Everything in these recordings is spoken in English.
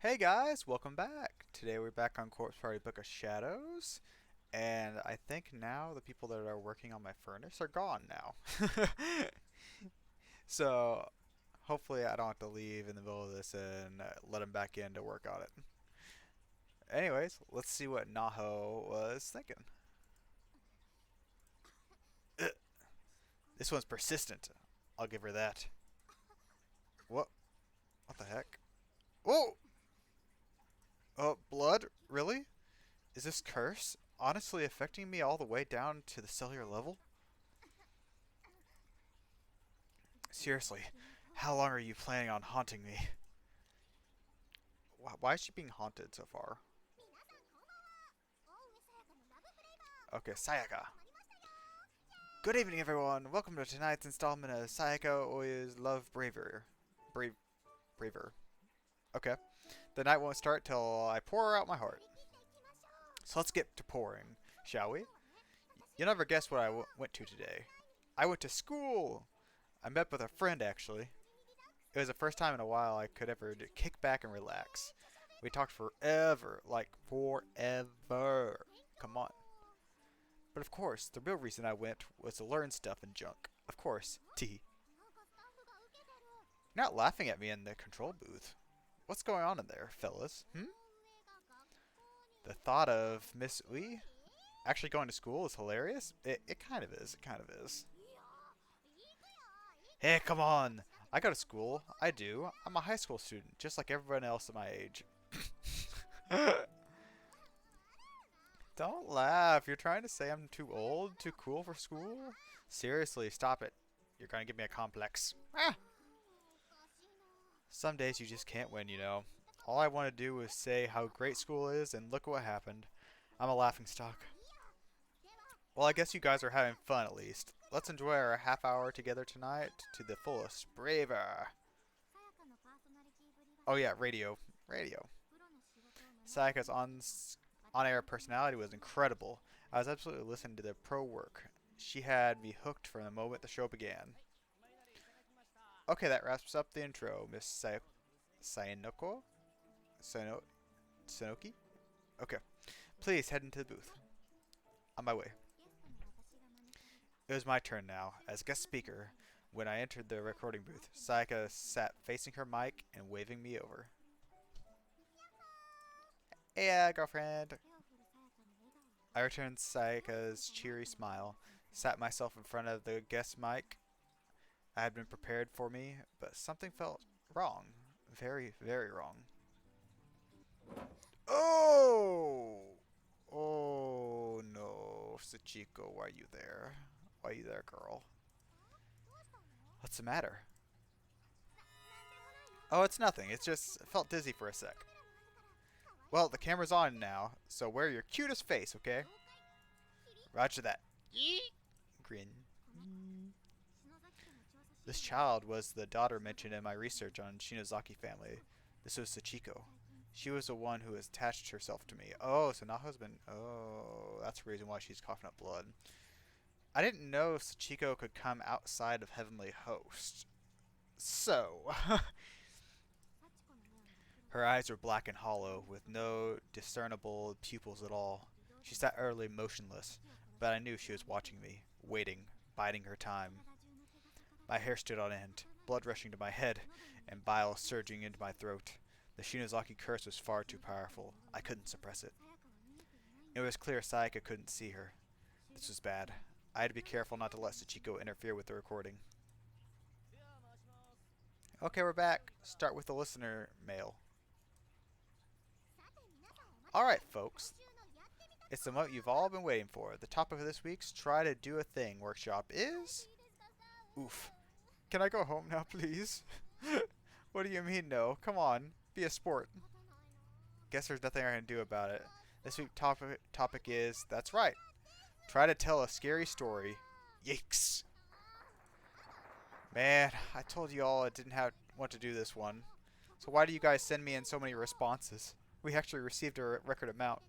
Hey guys, welcome back. Today we're back on Corpse Party Book of Shadows, and I think now the people that are working on my furnace are gone now. So hopefully I don't have to leave in the middle of this and let them back in to work on it. Anyways, let's see what Naho was thinking. Ugh, this one's persistent. I'll give her that. What? What the heck? Whoa! Oh, blood? Really? Is this curse honestly affecting me all the way down to the cellular level? Seriously, how long are you planning on haunting me? Why is she being haunted so far? Okay, Sayaka. Good evening, everyone. Welcome to tonight's installment of Sayaka Oya's Love Braver. Brave, Braver. Okay. The night won't start till I pour out my heart. So let's get to pouring, shall we? You'll never guess what I went to today. I went to school! I met with a friend, actually. It was the first time in a while I could ever kick back and relax. We talked forever, like forever. Come on. But of course, the real reason I went was to learn stuff and junk. Of course, tee. You're not laughing at me in the control booth. What's going on in there, fellas? The thought of Miss Ui actually going to school is hilarious. It kind of is. It kind of is. Hey, come on! I go to school. I do. I'm a high school student, just like everyone else at my age. Don't laugh. You're trying to say I'm too old, too cool for school? Seriously, stop it. You're gonna give me a complex. Ah! Some days you just can't win, you know. All I want to do is say how great school is, and look what happened. I'm a laughingstock. Well, I guess you guys are having fun at least. Let's enjoy our half hour together tonight to the fullest. Braver! Oh yeah, radio. Radio. Sayaka's on-air personality was incredible. I was absolutely listening to the pro work. She had me hooked from the moment the show began. Okay, that wraps up the intro, Miss Sayonoko? Sayano Sanoki? Okay. Please head into the booth. On my way. It was my turn now, as guest speaker. When I entered the recording booth, Sayaka sat facing her mic and waving me over. Hey, girlfriend. I returned Sayaka's cheery smile, sat myself in front of the guest mic. I had been prepared for me, but something felt wrong. Very, very wrong. Oh! Oh no, Sachiko, why are you there? Why are you there, girl? What's the matter? Oh, it's nothing. It just felt dizzy for a sec. Well, the camera's on now, so wear your cutest face, okay? Roger that. Grin. This child was the daughter mentioned in my research on Shinozaki family. This was Sachiko. She was the one who attached herself to me. Oh, so Naho's been... Oh, that's the reason why she's coughing up blood. I didn't know Sachiko could come outside of Heavenly Host. So... Her eyes were black and hollow, with no discernible pupils at all. She sat utterly motionless, but I knew she was watching me, waiting, biding her time. My hair stood on end, blood rushing to my head, and bile surging into my throat. The Shinozaki curse was far too powerful. I couldn't suppress it. It was clear Sayaka couldn't see her. This was bad. I had to be careful not to let Sachiko interfere with the recording. Okay, we're back. Start with the listener mail. Alright, folks. It's the moment you've all been waiting for. The topic of this week's Try to Do a Thing workshop is... Oof. Can I go home now, please? What do you mean, no? Come on. Be a sport. Guess there's nothing I can do about it. This week's topic is... That's right. Try to tell a scary story. Yikes. Man, I told you all I didn't want to do this one. So why do you guys send me in so many responses? We actually received a record amount.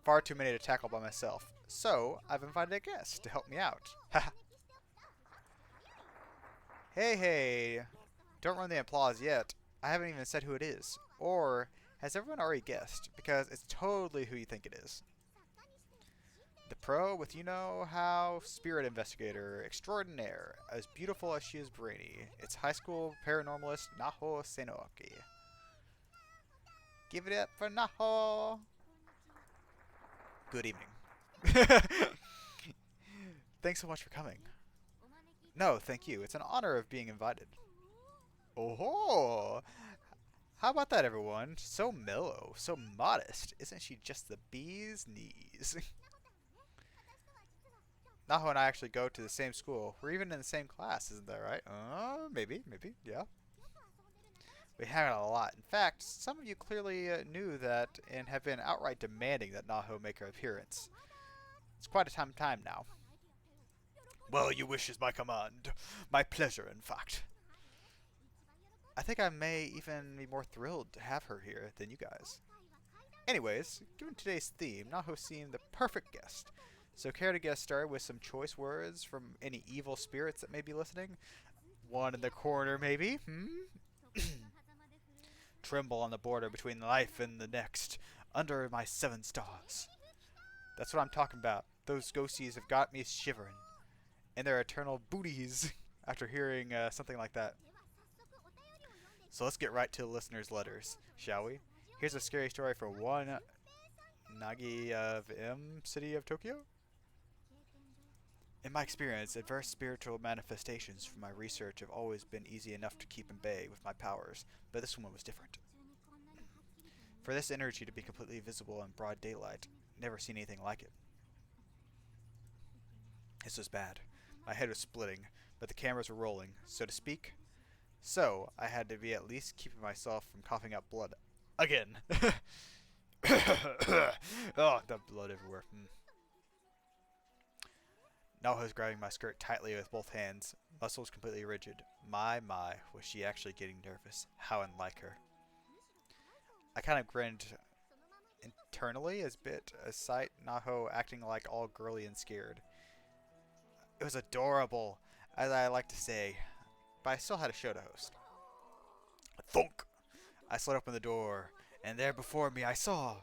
Far too many to tackle by myself. So, I've invited a guest to help me out. Haha. Hey, hey. Don't run the applause yet. I haven't even said who it is. Or has everyone already guessed? Because it's totally who you think it is. The pro with you-know-how spirit investigator extraordinaire, as beautiful as she is brainy. It's high school paranormalist Naho Senoaki. Give it up for Naho! Good evening. Thanks so much for coming. No, thank you. It's an honor of being invited. Oh, how about that, everyone? So mellow, so modest. Isn't she just the bee's knees? Naho and I actually go to the same school. We're even in the same class, isn't that right? Maybe, yeah. We hang out a lot. In fact, some of you clearly knew that and have been outright demanding that Naho make her appearance. It's quite a time now. Well, your wish is my command. My pleasure, in fact. I think I may even be more thrilled to have her here than you guys. Anyways, given today's theme, Naho seemed the perfect guest. So care to get started with some choice words from any evil spirits that may be listening? One in the corner, maybe? Tremble on the border between life and the next, under my 7 stars. That's what I'm talking about. Those ghosties have got me shivering. And their eternal booties after hearing something like that. So let's get right to the listeners' letters, shall we? Here's a scary story for one Nagi of M City of Tokyo. In my experience, adverse spiritual manifestations from my research have always been easy enough to keep in bay with my powers, but this one was different. For this energy to be completely visible in broad daylight, never seen anything like it. This was bad. My head was splitting, but the cameras were rolling, so to speak. So, I had to be at least keeping myself from coughing up blood. Again! Oh, the blood everywhere. Naho's grabbing my skirt tightly with both hands, muscles completely rigid. My, was she actually getting nervous. How unlike her. I kind of grinned internally as bit a sight Naho acting like all girly and scared. It was adorable, as I like to say, but I still had a show to host. Thunk! I slid open the door, and there before me I saw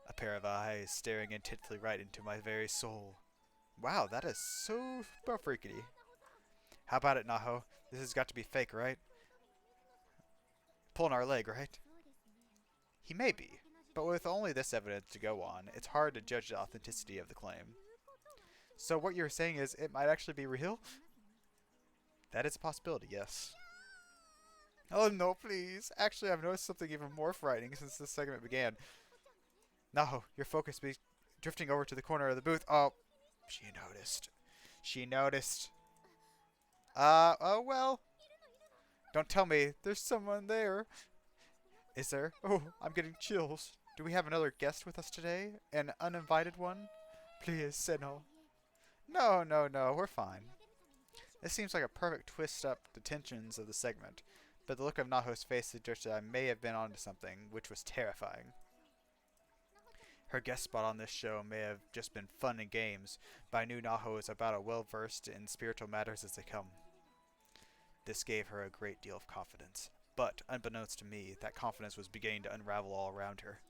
a pair of eyes staring intently right into my very soul. Wow, that is so freaky. How about it, Naho? This has got to be fake, right? Pulling our leg, right? He may be, but with only this evidence to go on, it's hard to judge the authenticity of the claim. So what you're saying is it might actually be real? That is a possibility, yes. Oh no, please. Actually, I've noticed something even more frightening since this segment began. Naho, your focus be drifting over to the corner of the booth. Oh, she noticed. She noticed. Oh well. Don't tell me there's someone there. Is there? Oh, I'm getting chills. Do we have another guest with us today? An uninvited one? Please, Senno. No, we're fine. This seems like a perfect twist up the tensions of the segment, but the look of Naho's face suggested I may have been onto something, which was terrifying. Her guest spot on this show may have just been fun and games, but I knew Naho was about as well versed in spiritual matters as they come. This gave her a great deal of confidence, but unbeknownst to me, that confidence was beginning to unravel all around her.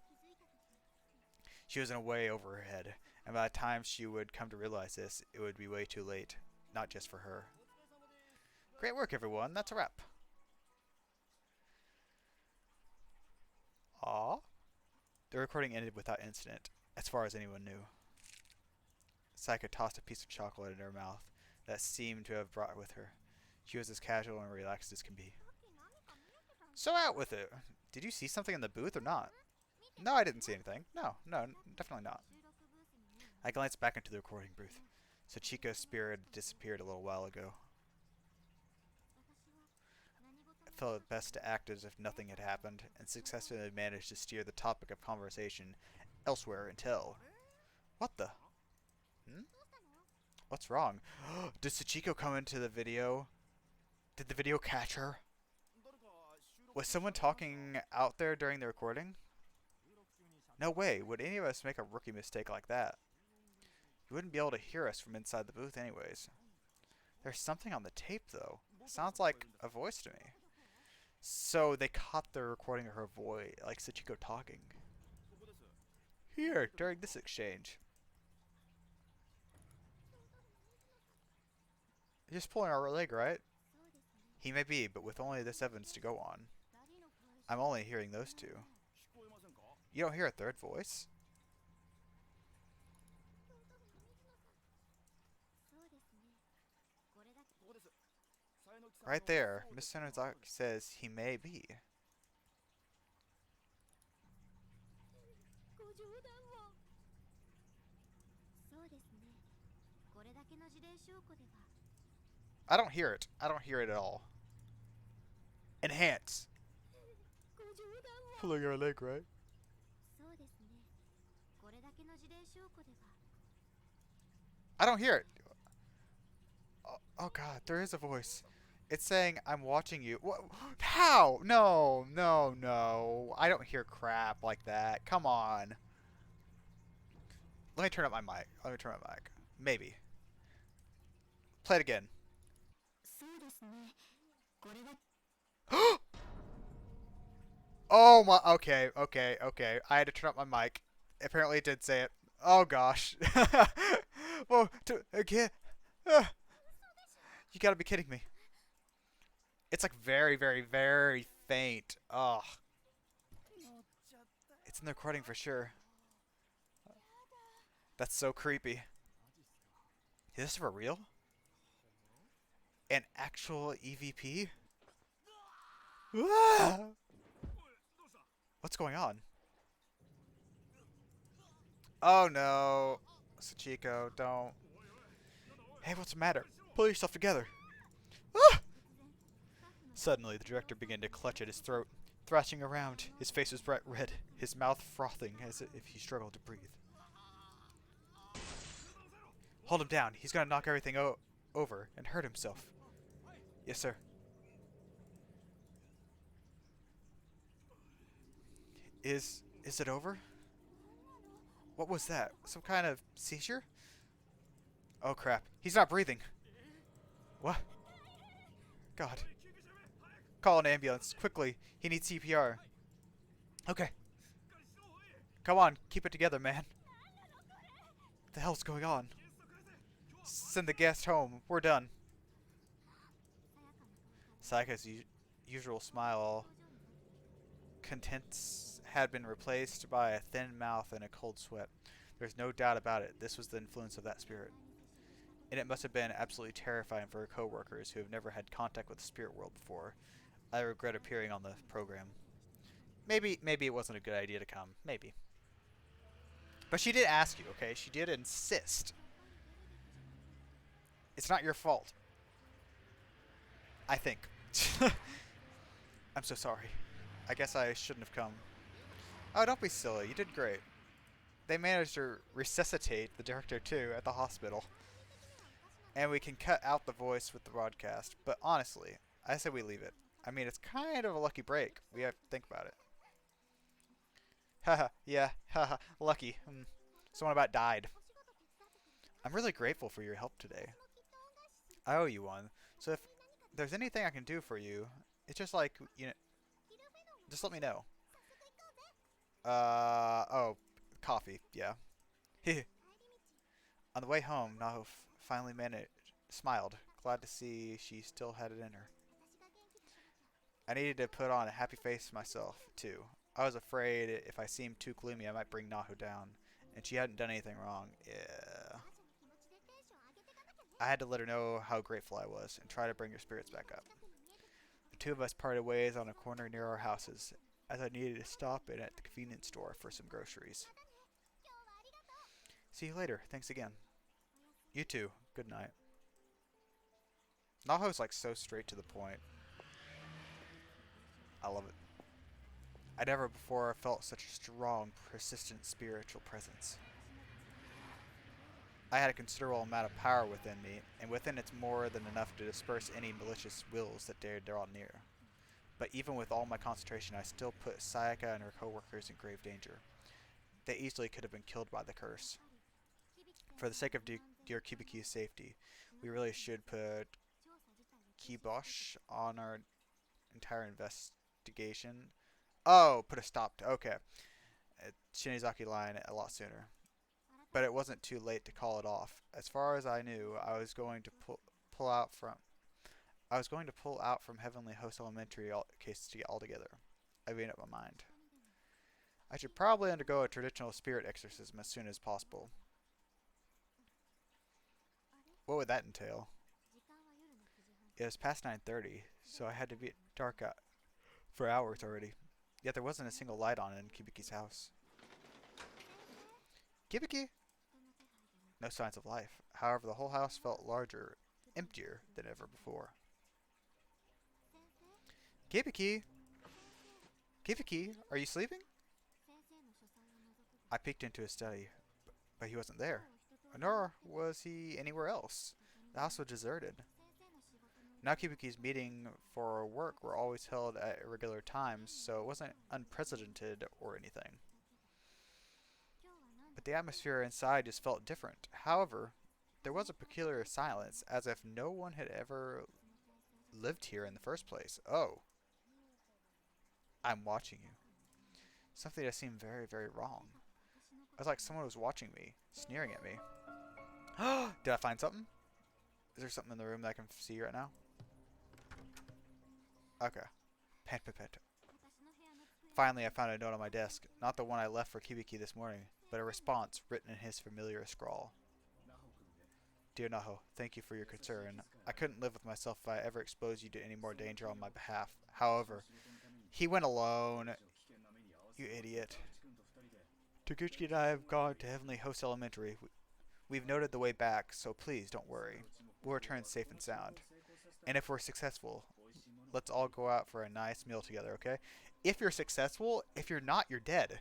She was in a way over her head, and by the time she would come to realize this, it would be way too late, not just for her. Great work, everyone. That's a wrap. Aww. The recording ended without incident, as far as anyone knew. Sayaka tossed a piece of chocolate in her mouth that seemed to have brought with her. She was as casual and relaxed as can be. So out with it. Did you see something in the booth or not? No, I didn't see anything. No, definitely not. I glanced back into the recording booth. Sachiko's spirit disappeared a little while ago. I felt it best to act as if nothing had happened, and successfully managed to steer the topic of conversation elsewhere until... What the? What's wrong? Did Sachiko come into the video? Did the video catch her? Was someone talking out there during the recording? No way would any of us make a rookie mistake like that. You wouldn't be able to hear us from inside the booth anyways. There's something on the tape though. Sounds like a voice to me. So they caught the recording of her voice, like Sachiko talking. Here, during this exchange. You're just pulling our leg, right? He may be, but with only this evidence to go on. I'm only hearing those two. You don't hear a third voice? Right there, Miss Senozaki says he may be. I don't hear it. I don't hear it at all. Enhance. Pulling our leg, right? I don't hear it. Oh god, there is a voice. It's saying, I'm watching you. What? How? No, no, no. I don't hear crap like that. Come on. Let me turn up my mic. Let me turn up my mic. Maybe. Play it again. Oh my. Okay, okay, okay. I had to turn up my mic. Apparently it did say it. Oh gosh. Whoa. Again. You gotta be kidding me. It's like very, very, very faint. Ugh. It's in the recording for sure. That's so creepy. Is this for real? An actual EVP? Ah! What's going on? Oh no. Sachiko, don't. Hey, what's the matter? Pull yourself together. Ah! Suddenly, the director began to clutch at his throat, thrashing around. His face was bright red, his mouth frothing as if he struggled to breathe. Hold him down. He's gonna knock everything over and hurt himself. Yes, sir. Is it over? What was that? Some kind of seizure? Oh crap. He's not breathing. What? God. Call an ambulance. Quickly. He needs CPR. Okay. Come on. Keep it together, man. What the hell's going on? Send the guest home. We're done. Sayaka's usual smile contents had been replaced by a thin mouth and a cold sweat. There's no doubt about it. This was the influence of that spirit. And it must have been absolutely terrifying for her co-workers who have never had contact with the spirit world before. I regret appearing on the program. Maybe it wasn't a good idea to come. Maybe. But she did ask you, okay? She did insist. It's not your fault. I think. I'm so sorry. I guess I shouldn't have come. Oh, don't be silly. You did great. They managed to resuscitate the director, too, at the hospital. And we can cut out the voice with the broadcast. But honestly, I say we leave it. I mean, it's kind of a lucky break. We have to think about it. Haha, yeah, haha, lucky. Someone about died. I'm really grateful for your help today. I owe you one. So if there's anything I can do for you, it's just like, you know, just let me know. Oh, coffee, yeah. On the way home, Naho finally smiled, glad to see she still had it in her. I needed to put on a happy face myself, too. I was afraid if I seemed too gloomy I might bring Naho down, and she hadn't done anything wrong. Yeah. I had to let her know how grateful I was, and try to bring her spirits back up. The two of us parted ways on a corner near our houses, as I needed to stop in at the convenience store for some groceries. See you later. Thanks again. You too. Good night. Naho's like so straight to the point. I love it. I never before felt such a strong, persistent spiritual presence. I had a considerable amount of power within me, and within it's more than enough to disperse any malicious wills that dared draw near. But even with all my concentration, I still put Sayaka and her co-workers in grave danger. They easily could have been killed by the curse. For the sake of dear Kibiki's safety, we really should put kibosh on our entire investigation. Oh, put a stop to, okay. Shinizaki line a lot sooner. But it wasn't too late to call it off. As far as I knew, pull out from I was going to pull out from Heavenly Host Elementary case altogether. I made up my mind. I should probably undergo a traditional spirit exorcism as soon as possible. What would that entail? It was past 9:30, so I had to be dark out for hours already. Yet there wasn't a single light on in Kibiki's house. Kibiki? No signs of life. However, the whole house felt larger, emptier than ever before. Kibiki? Kibiki, are you sleeping? I peeked into his study, but he wasn't there. Nor was he anywhere else. The house was deserted. Now Kibiki's meeting for work were always held at irregular times, so it wasn't unprecedented or anything. But the atmosphere inside just felt different. However, there was a peculiar silence, as if no one had ever lived here in the first place. Oh. I'm watching you. Something that seemed very, very wrong. It was like someone was watching me, sneering at me. Did I find something? Is there something in the room that I can see right now? Okay. Pen. Finally, I found a note on my desk. Not the one I left for Kibiki this morning, but a response written in his familiar scrawl. Dear Naho, thank you for your concern. I couldn't live with myself if I ever exposed you to any more danger on my behalf. However, he went alone. You idiot. Taguchi and I have gone to Heavenly Host Elementary. We've noted the way back, so please don't worry. We'll return safe and sound. And if we're successful, let's all go out for a nice meal together, okay? If you're successful, if you're not, you're dead.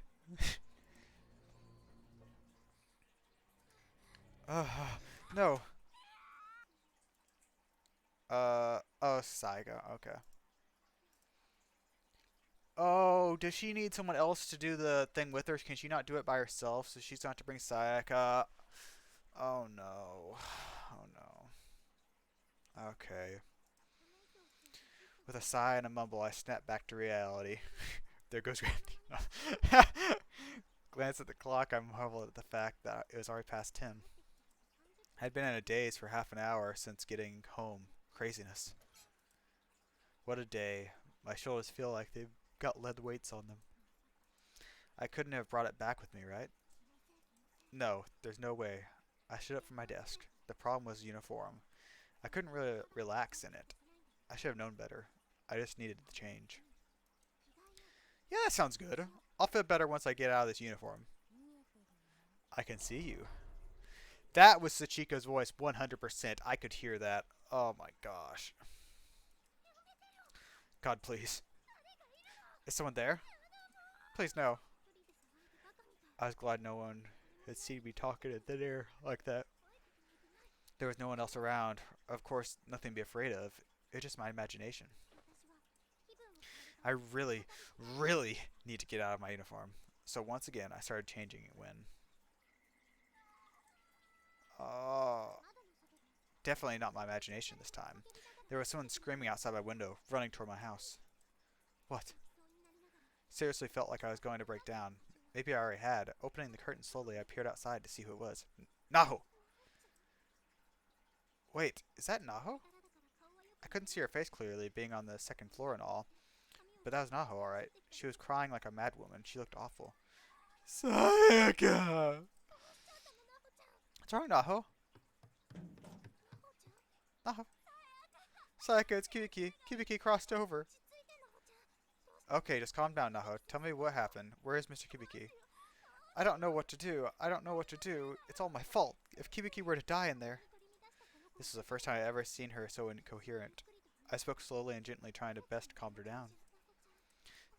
No. Oh, Saiga, okay. Oh, does she need someone else to do the thing with her? Can she not do it by herself? So she's going to have to bring Sayaka. Oh no. Oh no. Okay. With a sigh and a mumble, I snap back to reality. There goes Grandy. Glance at the clock, I marveled at the fact that it was already past 10. I'd been in a daze for half an hour since getting home. Craziness. What a day. My shoulders feel like they've got lead weights on them. I couldn't have brought it back with me, right? No, there's no way. I stood up from my desk. The problem was the uniform. I couldn't really relax in it. I should have known better. I just needed the change. Yeah, that sounds good. I'll feel better once I get out of this uniform. I can see you. That was Sachiko's voice, 100%. I could hear that. Oh my gosh. God, please. Is someone there? Please, no. I was glad no one had seen me talking in thin air like that. There was no one else around. Of course, nothing to be afraid of. It was just my imagination. I really, really need to get out of my uniform. So once again, I started changing it when... Oh... Definitely not my imagination this time. There was someone screaming outside my window, running toward my house. What? Seriously felt like I was going to break down. Maybe I already had. Opening the curtain slowly, I peered outside to see who it was. Naho! Wait, is that Naho? I couldn't see her face clearly, being on the second floor and all. But that was Naho, alright. She was crying like a madwoman. She looked awful. Sayaka! What's wrong, Naho? Naho? Sayaka, it's Kibiki. Kibiki crossed over. Okay, just calm down, Naho. Tell me what happened. Where is Mr. Kibiki? I don't know what to do. I don't know what to do. It's all my fault. If Kibiki were to die in there... This is the first time I've ever seen her so incoherent. I spoke slowly and gently, trying to best calm her down.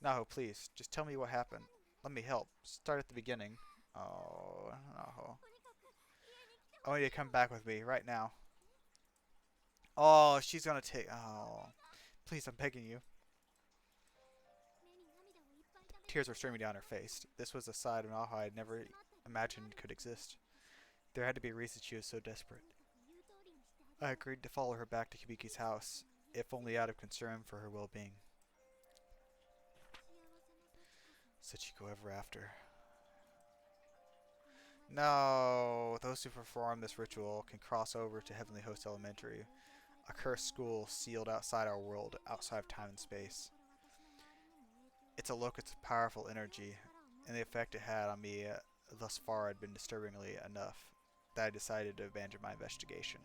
Naho, please, just tell me what happened. Let me help. Start at the beginning. Oh, Naho. I want you to come back with me, right now. Oh, she's gonna take... Oh. Please, I'm begging you. Tears were streaming down her face. This was a side of Naho I had never imagined could exist. There had to be a reason she was so desperate. I agreed to follow her back to Kibiki's house, if only out of concern for her well-being. Sachiko ever after. No! Those who perform this ritual can cross over to Heavenly Host Elementary, a cursed school sealed outside our world, outside of time and space. It's a locus of powerful energy, and the effect it had on me thus far had been disturbingly enough that I decided to abandon my investigation.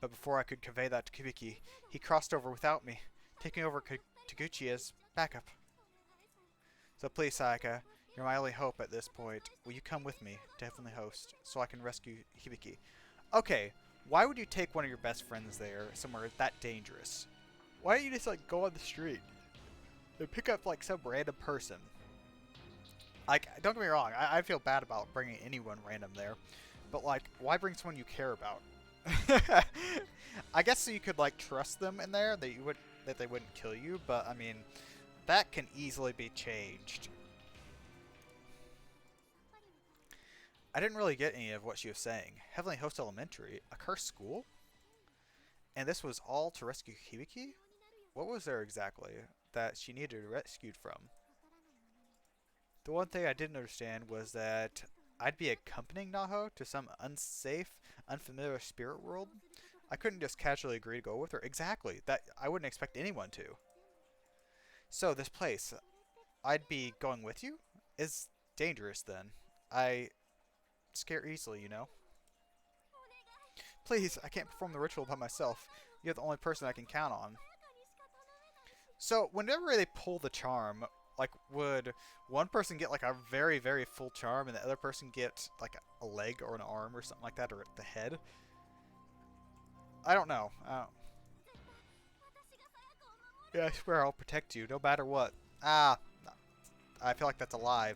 But before I could convey that to Kibiki, he crossed over without me, taking over Taguchi as backup. So please, Sayaka, you're my only hope at this point. Will you come with me to Heavenly Host so I can rescue Hibiki? Okay, why would you take one of your best friends there, somewhere that dangerous? Why don't you just, like, go on the street and pick up, like, some random person? Like, don't get me wrong, I feel bad about bringing anyone random there. But, like, why bring someone you care about? I guess so you could, like, trust them in there, that they wouldn't kill you, but, I mean, that can easily be changed. I didn't really get any of what she was saying. Heavenly Host Elementary? A cursed school? And this was all to rescue Hibiki? What was there exactly that she needed rescued from? The one thing I didn't understand was that I'd be accompanying Naho to some unsafe, unfamiliar spirit world. I couldn't just casually agree to go with her. Exactly. That I wouldn't expect anyone to. So this place, I'd be going with you? Is dangerous then. I scare easily, you know. Please, I can't perform the ritual by myself. You're the only person I can count on. So, whenever they pull the charm, like, would one person get, like, a very, very full charm and the other person get, like, a leg or an arm or something like that, or the head? I don't know. Yeah, I swear I'll protect you, no matter what. Ah, I feel like that's a lie.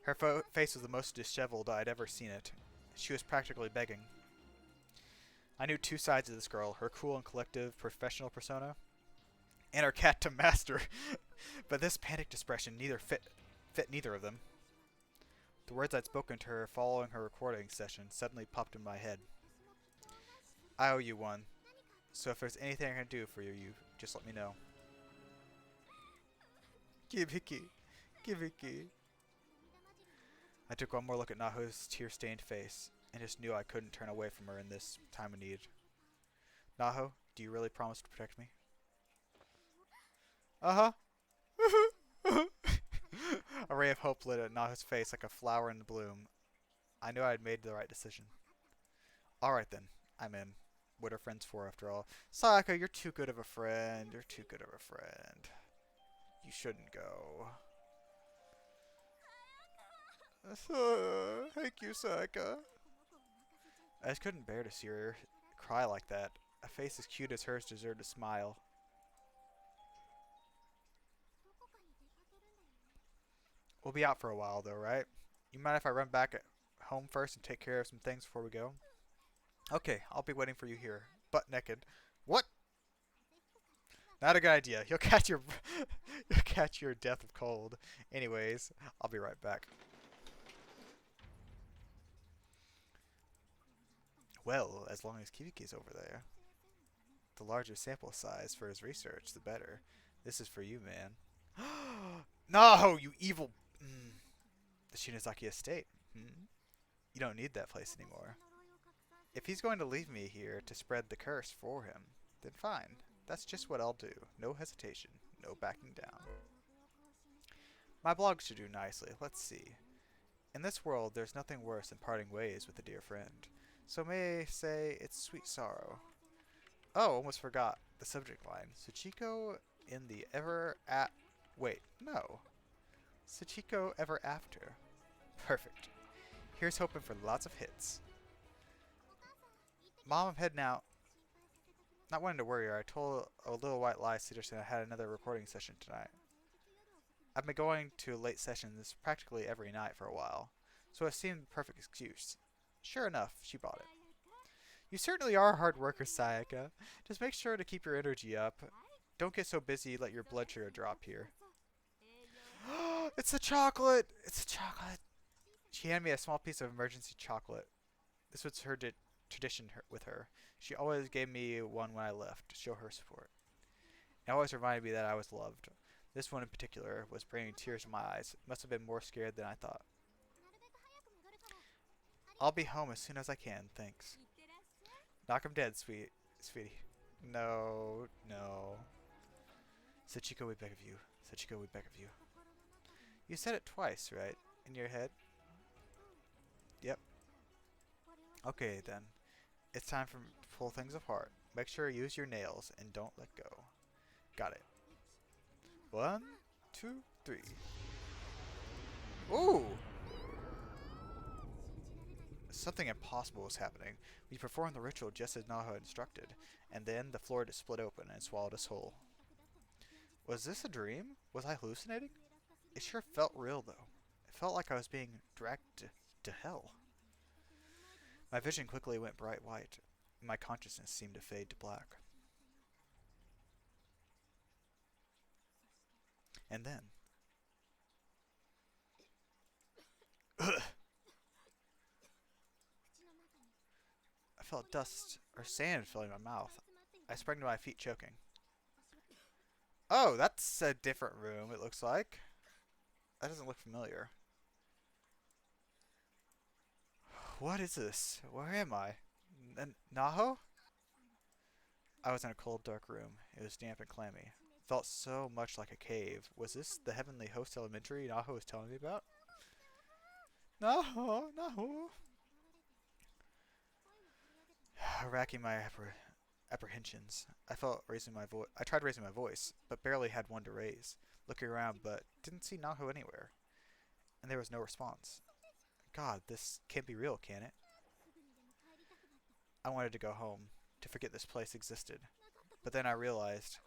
Her face was the most disheveled I'd ever seen it. She was practically begging. I knew two sides of this girl, her cool and collective professional persona, and her cat to master. But this panicked expression neither fit neither of them. The words I'd spoken to her following her recording session suddenly popped in my head. I owe you one, so if there's anything I can do for you, just let me know. Kibiki. Kibiki. I took one more look at Naho's tear-stained face, and just knew I couldn't turn away from her in this time of need. Naho, do you really promise to protect me? Uh-huh. A ray of hope lit at Naho's face like a flower in bloom. I knew I had made the right decision. Alright then, I'm in. What are friends for, after all? Sayaka, you're too good of a friend. You're too good of a friend. You shouldn't go. Thank you, Sayaka. I just couldn't bear to see her cry like that. A face as cute as hers deserved a smile. We'll be out for a while, though, right? You mind if I run back at home first and take care of some things before we go? Okay, I'll be waiting for you here, butt naked. What? Not a good idea. You'll catch your you'll catch your death of cold. Anyways, I'll be right back. Well, as long as Kibiki's over there. The larger sample size for his research, the better. This is for you, man. No, you evil... The Shinozaki estate. You don't need that place anymore. If he's going to leave me here to spread the curse for him, then fine. That's just what I'll do. No hesitation. No backing down. My blog should do nicely. Let's see. In this world, there's nothing worse than parting ways with a dear friend. So may I say it's sweet sorrow. Oh, almost forgot the subject line. Sachiko in the wait, no. Sachiko ever after. Perfect. Here's hoping for lots of hits. Mom, I'm heading out. Not wanting to worry her, I told a little white lie suggesting I had another recording session tonight. I've been going to late sessions practically every night for a while, so it seemed the perfect excuse. Sure enough, she bought it. You certainly are a hard worker, Sayaka. Just make sure to keep your energy up. Don't get so busy let your blood sugar drop here. It's a chocolate! It's a chocolate! She handed me a small piece of emergency chocolate. This was her tradition with her. She always gave me one when I left to show her support. It always reminded me that I was loved. This one in particular was bringing tears to my eyes. Must have been more scared than I thought. I'll be home as soon as I can, thanks. Knock him dead, sweetie. No, no. Sachiko, we beg of you. Sachiko, we beg of you. You said it twice, right? In your head? Yep. Okay, then. It's time for to pull things apart. Make sure you use your nails and don't let go. Got it. 1, 2, 3. Ooh! Something impossible was happening. We performed the ritual just as Naho instructed, and then the floor just split open and swallowed us whole. Was this a dream? Was I hallucinating? It sure felt real, though. It felt like I was being dragged to hell. My vision quickly went bright white. My consciousness seemed to fade to black. And then... I felt dust or sand filling my mouth. I sprang to my feet, choking. Oh, that's a different room, it looks like. That doesn't look familiar. What is this? Where am I? Naho? I was in a cold, dark room. It was damp and clammy. Felt so much like a cave. Was this the Heavenly Host Elementary Naho was telling me about? Naho! Racking my apprehensions. I tried raising my voice, but barely had one to raise. Looking around, but didn't see Naho anywhere. And there was no response. God, this can't be real, can it? I wanted to go home, to forget this place existed. But then I realized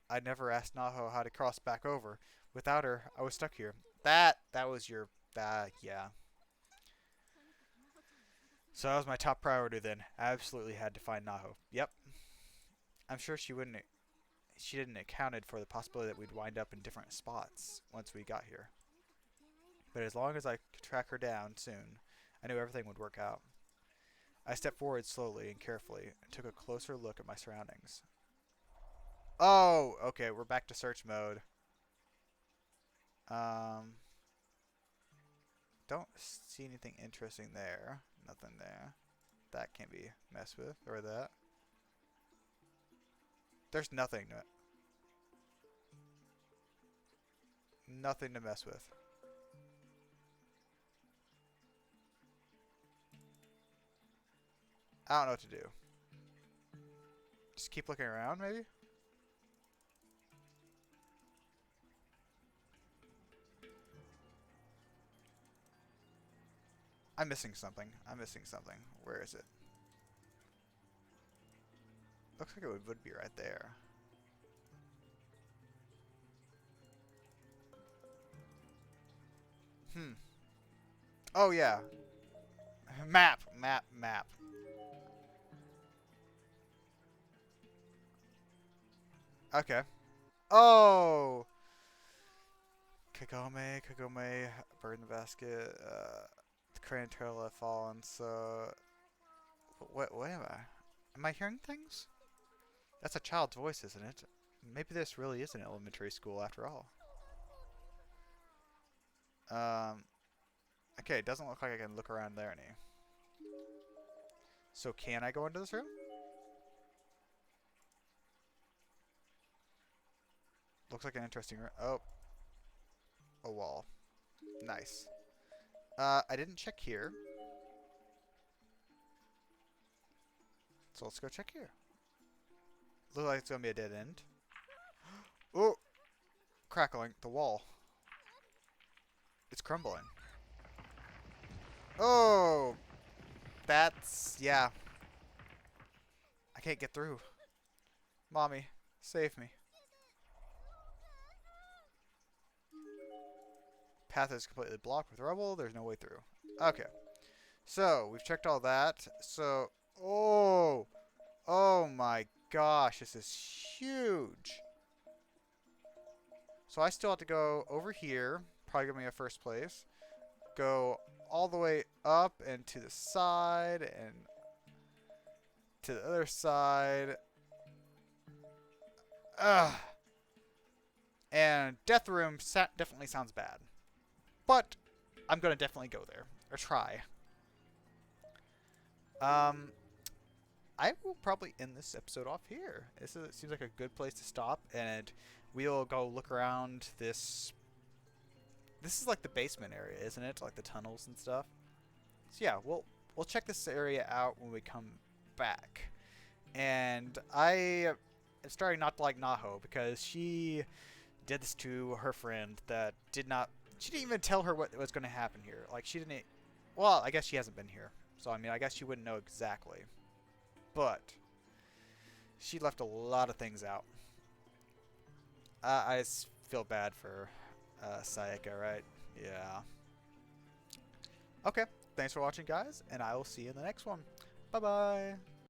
I'd never asked Naho how to cross back over. Without her, I was stuck here. That was your... yeah. So that was my top priority then. I absolutely had to find Naho. Yep. I'm sure she didn't accounted for the possibility that we'd wind up in different spots once we got here. But as long as I could track her down soon, I knew everything would work out. I stepped forward slowly and carefully and took a closer look at my surroundings. Oh, okay, we're back to search mode. Don't see anything interesting there. Nothing there. That can't be messed with, or that. There's nothing to mess with. I don't know what to do. Just keep looking around, maybe? I'm missing something. Where is it? Looks like it would be right there. Oh, yeah. Map. Okay. Oh! Kagome, bird in the basket, the crane and turtle have fallen, so... What am I? Am I hearing things? That's a child's voice, isn't it? Maybe this really is an elementary school after all. Okay, it doesn't look like I can look around there any. So can I go into this room? Looks like an interesting room. Oh. A wall. Nice. I didn't check here. So let's go check here. Looks like it's gonna be a dead end. Oh! Crackling. The wall. It's crumbling. Oh! That's... yeah. I can't get through. Mommy, save me. Path is completely blocked with rubble. There's no way through. Okay. So, we've checked all that. So, oh! Oh my gosh, this is huge. So I still have to go over here. Probably give me a first place. Go all the way up and to the side and to the other side. Ugh. And Death Room definitely sounds bad. But I'm going to definitely go there. Or try. I will probably end this episode off here. Seems like a good place to stop. And we'll go look around this. This is like the basement area, isn't it? Like the tunnels and stuff. So yeah, we'll check this area out when we come back. And I am starting not to like Naho because she did this to her friend that did not. She didn't even tell her what was going to happen here. Like she didn't. Well, I guess she hasn't been here, so I mean, I guess she wouldn't know exactly. But she left a lot of things out. I feel bad for Sayaka, right? Yeah. Okay. Thanks for watching, guys, and I will see you in the next one. Bye-bye.